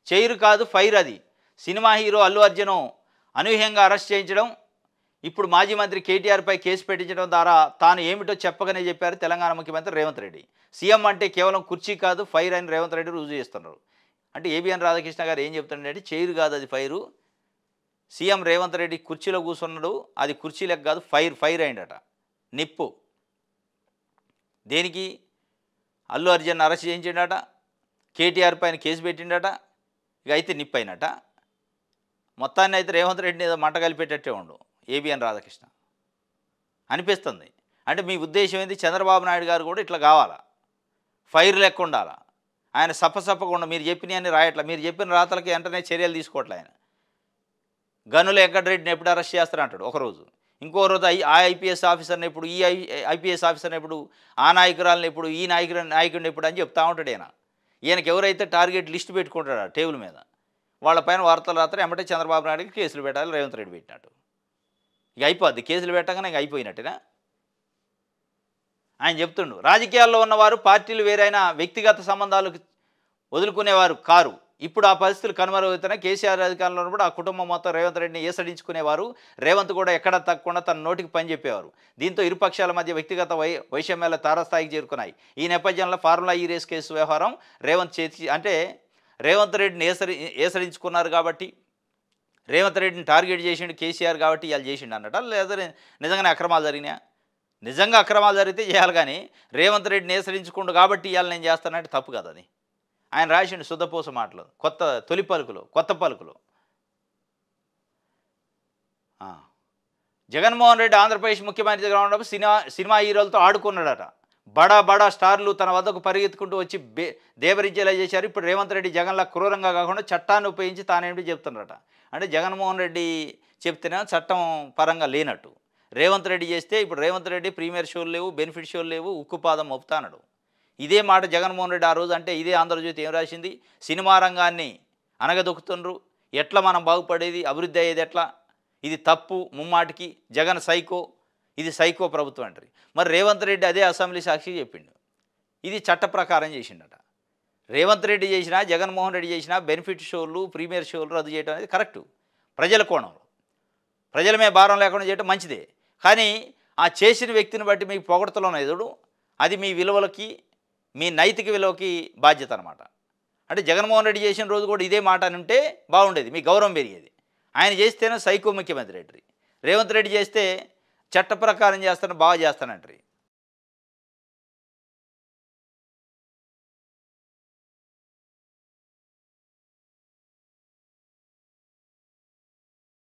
Chair కాదు fire అది. Cinema hero Allu Arjun అనూహ్యంగా అరెస్ట్ చేయించడం, ఇప్పుడు మాజీ మంత్రి కేటీఆర్పై కేసు పెట్టించడం ద్వారా తాను ఏమిటో చెప్పకనే చెప్పారు తెలంగాణ ముఖ్యమంత్రి రేవంత్ రెడ్డి. సీఎం అంటే కేవలం కుర్చీ కాదు ఫైర్ అని రేవంత్ రెడ్డి రుజువు చేస్తున్నారు. అంటే ఏబిఎన్ రాధాకృష్ణ గారు ఏం చెప్తున్నాడంటే చైర్ కాదు అది ఫైరు, సీఎం రేవంత్ రెడ్డి కుర్చీలో కూర్చున్నాడు, అది కుర్చీలకు కాదు ఫైర్ అయిందట, నిప్పు. దేనికి? అల్లు అర్జున్ అరెస్ట్ చేయించిండట, కేటీఆర్ పైన కేసు పెట్టిండట, ఇక అయితే నిప్పు అయినట. మొత్తాన్ని అయితే రేవంత్ రెడ్డిని ఏదో మంట కలిపేటట్టే ఉండు ఏబిఎన్ రాధాకృష్ణ అనిపిస్తుంది. అంటే మీ ఉద్దేశం ఏంది? చంద్రబాబు నాయుడు గారు కూడా ఇట్లా కావాలా, ఫైర్ లెక్క ఉండాలా, ఆయన సప్పకుండా మీరు చెప్పినవన్నీ రాయట్లా, మీరు చెప్పిన రాతలకి వెంటనే చర్యలు తీసుకోవట్లే. ఆయన గనుల వెంకటరెడ్డిని ఎప్పుడు అరెస్ట్ చేస్తారంటాడు ఒకరోజు, ఇంకో రోజు ఆ ఐపీఎస్ ఆఫీసర్ని ఎప్పుడు, ఈ ఐపీఎస్ ఆఫీసర్ని ఎప్పుడు, ఆ నాయకురాలను ఎప్పుడు, ఈ నాయకుడిని ఎప్పుడు అని చెప్తా ఉంటాడు. ఈయనకి ఎవరైతే టార్గెట్ లిస్ట్ పెట్టుకుంటాడో టేబుల్ మీద వాళ్ళపైన వార్తలు రాత్రి ఎమ్మటే చంద్రబాబు నాయుడుకి కేసులు పెట్టాలి, రేవంత్ రెడ్డి పెట్టినట్టు. ఇక అయిపోద్ది, కేసులు పెట్టగానే ఇక అయిపోయినట్టేనా? ఆయన చెప్తుండు రాజకీయాల్లో ఉన్నవారు పార్టీలు వేరైనా వ్యక్తిగత సంబంధాలు వదులుకునేవారు కారు. ఇప్పుడు ఆ పరిస్థితులు కనుమరుగవుతున్నాయి. కేసీఆర్ అధికారంలో ఉన్నప్పుడు ఆ కుటుంబం మొత్తం రేవంత్ రెడ్డిని ఏసడించుకునేవారు. రేవంత్ కూడా ఎక్కడ తగ్గకుండా తన నోటికి పని చెప్పేవారు. దీంతో ఇరుపక్షాల మధ్య వ్యక్తిగత వైషమ్యాల తారస్థాయికి చేరుకున్నాయి. ఈ నేపథ్యంలో ఫార్ములా ఈ రేస్ కేసు వ్యవహారం రేవంత్ చేతి అంటే రేవంత్ రెడ్డిని ఏసడించుకున్నారు కాబట్టి, రేవంత్ రెడ్డిని టార్గెట్ చేసిండు కేసీఆర్ కాబట్టి ఇవాళ చేసిండు అన్నట, లేదా నిజంగానే అక్రమాలు జరిగినా? నిజంగా అక్రమాలు జరిగితే చేయాలి, కానీ రేవంత్ రెడ్డిని ఏసరించుకుండు కాబట్టి ఇవాళ నేను చేస్తానంటే తప్పు కదా అది. ఆయన రాసిండు శుద్ధపూస మాటలు, తొలి పలుకులు, కొత్త పలుకులు. జగన్మోహన్ రెడ్డి ఆంధ్రప్రదేశ్ ముఖ్యమంత్రిగా ఉన్నప్పుడు సినిమా హీరోలతో ఆడుకున్నాడట. బడా స్టార్లు తన వద్దకు పరిగెత్తుకుంటూ వచ్చి దేవరించేలా చేశారు. ఇప్పుడు రేవంత్ రెడ్డి జగన్లా క్రూరంగా కాకుండా చట్టాన్ని ఉపయోగించి తానేమిటి చెప్తున్నారట. అంటే జగన్మోహన్ రెడ్డి చెప్తేనే చట్టం పరంగా లేనట్టు, రేవంత్ రెడ్డి చేస్తే ఇప్పుడు రేవంత్ రెడ్డి ప్రీమియర్ షోలు లేవు, బెనిఫిట్ షోలు లేవు, ఉక్కుపాదం మోపుతానడు. ఇదే మాట జగన్మోహన్ రెడ్డి ఆ రోజు అంటే ఇదే ఆంధ్రజ్యోతి ఏం రాసింది? సినిమా రంగాన్ని అనగదొక్కుతుండ్రు, ఎట్లా మనం బాగుపడేది, అభివృద్ధి అయ్యేది ఎట్లా, ఇది తప్పు ముమ్మాటికి, జగన్ సైకో, ఇది సైకో ప్రభుత్వం అంటారు. మరి రేవంత్ రెడ్డి అదే అసెంబ్లీ సాక్షి చెప్పిండు, ఇది చట్ట ప్రకారం చేసిండట. రేవంత్ రెడ్డి చేసినా జగన్మోహన్ రెడ్డి చేసినా బెనిఫిట్ షోలు ప్రీమియర్ షోలు రద్దు చేయడం అనేది కరెక్టు, ప్రజల కోణంలో ప్రజల మీద భారం లేకుండా చేయడం మంచిదే. కానీ ఆ చేసిన వ్యక్తిని బట్టి మీకు పొగడతలోనే ఎదుడు, అది మీ విలువలకి మీ నైతిక విలువకి బాధ్యత అనమాట. అంటే జగన్మోహన్ రెడ్డి చేసిన రోజు కూడా ఇదే మాట అని ఉంటే బాగుండేది, మీ గౌరవం పెరిగేది. ఆయన చేస్తేనే సైకో ముఖ్యమంత్రి రెడ్డి, రేవంత్ రెడ్డి చేస్తే చట్ట ప్రకారం చేస్తాను బాగా చేస్తానంటారు.